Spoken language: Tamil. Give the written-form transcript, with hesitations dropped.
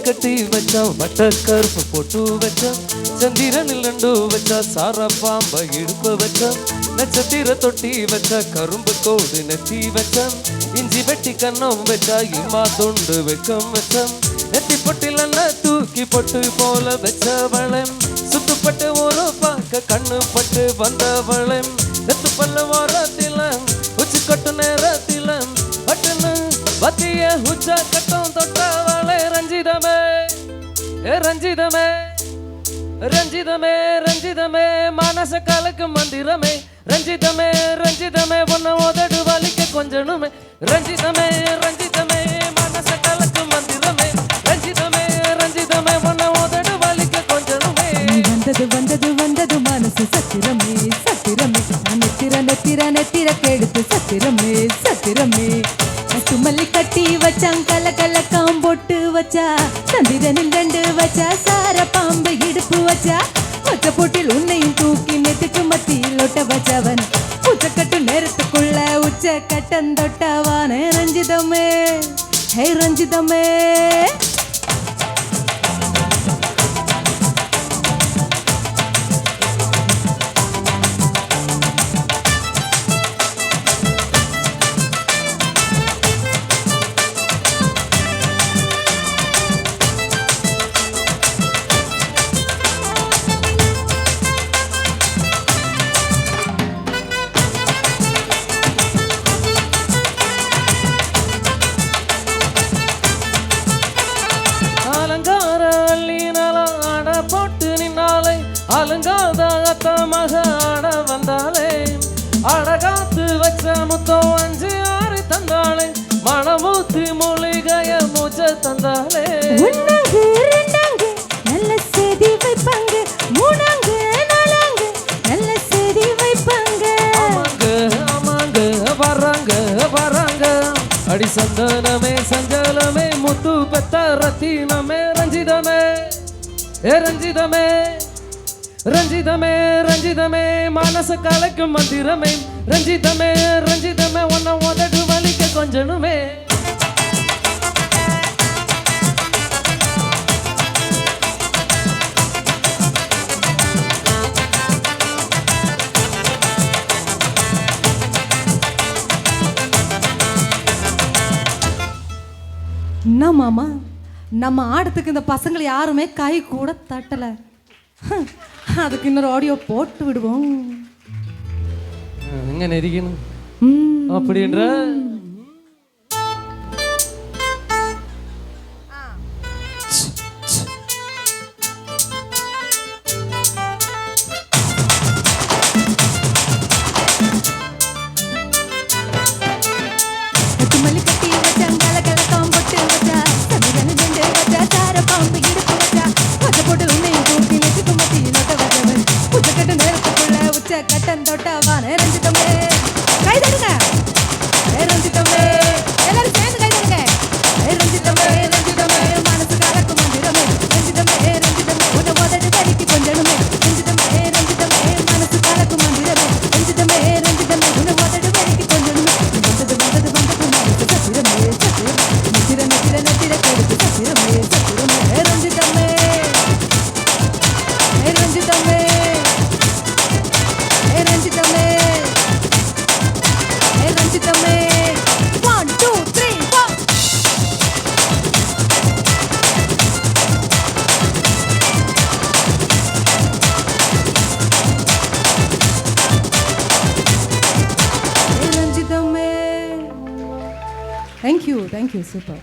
கட்டி வச்சான் வட்ட கருப்பு போட்டு வச்சான் சந்திரனில் ரெண்டு வச்சா சார பாம்ப இடுப்பு வச்சான் நட்சத்திர தொட்டி வச்சா கரும்பு கோடு நெத்தி வச்சான் இஞ்சி வெட்டி கண்ணம் வச்சா இம்மா துண்டு வெக்கம் வச்சான் நெத்தி பொட்டில் தூக்கி பொட்டு போல வச்சவளை சுத்துப்பட்டு ஒரு பார்க்க கண்ணு பட்டு வந்தவளை நெத்து பல்ல வாரத்தில உச்சி கட்டு நேரத்தில பட்டுன்னு வத்திய உச்ச கட்டம் தொட்டவளை ரஞ்சிதமே ரஞ்சிதமே ரஞ்சிதமே ரஞ்சிதமே மானச காலுக்கு மந்திரமே ரஞ்சிதமே ரஞ்சிதமே பொண்ண உதடு வலிக்க கொஞ்சணுமே ரஞ்சிதமே ரஞ்சிதமே மானச காலுக்கு மந்திரமே ரஞ்சிதமே ரஞ்சிதமே பொண்ண உதடு வலிக்க கொஞ்சணுமே வந்தது வந்தது வந்தது மனசு சத்திரமே சத்திரமே நெத்திர நெத்திர நெத்திர கெடுத்து சத்திரமே சத்திரமே சுமல்லி கட்டி வச்சான் கல கலக்கம் பொட்டு வச்சா சந்திரனில் ரெண்டு வச்சா சார பாம்பு இடுப்பு வச்சா மொச்ச போட்டில் உன்னையும் தூக்கி நெத்துக்கு மத்தியில் ஒட்ட வச்சவன் உச்சக்கட்டு நேரத்துக்குள்ள உச்ச கட்டந்தொட்டவான ரஞ்சிதமே ஹே ரஞ்சிதமே அலங்காதமாக ஆட வந்தாளே அழகாத்து வச்ச முத்தம் 5 6 தந்தாளே மணமூத்தி மூலிகைய மூச்ச தந்தாளே நல்ல செய்தி வைப்பாங்க மூணாங்க நாலாங்க நல்ல செய்தி வைப்பாங்க ஆமாங்க ஆமாங்க வராங்க வராங்க அடி சந்தனமே சஞ்சலமே முத்து பெத்த ரத்தினமே ரஞ்சிதமே ரஞ்சிதமே ரஞ்சிதமே ரஞ்சிதமே மானச காலைக்கு மந்திரமே ரஞ்சிதமே ரஞ்சிதமே உன்ன உதடு வலிக்க கொஞ்சணுமே என்ன மாமா நம்ம ஆடத்துக்கு இந்த பசங்களை யாருமே கை கூட தட்டல அதுக்கு இன்னொரு ஆடியோ போட்டு விடுவோம் எங்க நெரிக்கணும் அப்படின்ற கட்டந்தொட்டவான ரஞ்சிதமே கை தருங்க ரஞ்சிதமே எல்லாரும் சேர்ந்து கை தருங்க ரஞ்சிதமே ரஞ்சிதமே மனசு கலக்கு மந்திரமே ரஞ்சிதமே ரஞ்சிதமே உன்னை உதடு வலிக்கு கொஞ்சணுமே ரஞ்சிதமே ரஞ்சிதமே மனசு கலக்கு மந்திரமே ரஞ்சிதமே ரஞ்சிதமே உன்னை உதடு வலிக்கு கொஞ்சணுமே வந்தது வந்தது வந்தது மனசு சத்திரமே சத்திரமே நெத்திர நெத்திர நெத்திர கெடுத்து சத்திரமே சத்திரமே ரஞ்சிதமே ரஞ்சிதமே ரஞ்சிதமே ரஞ்சிதமே 1 2 3 4 ரஞ்சிதமே Thank you super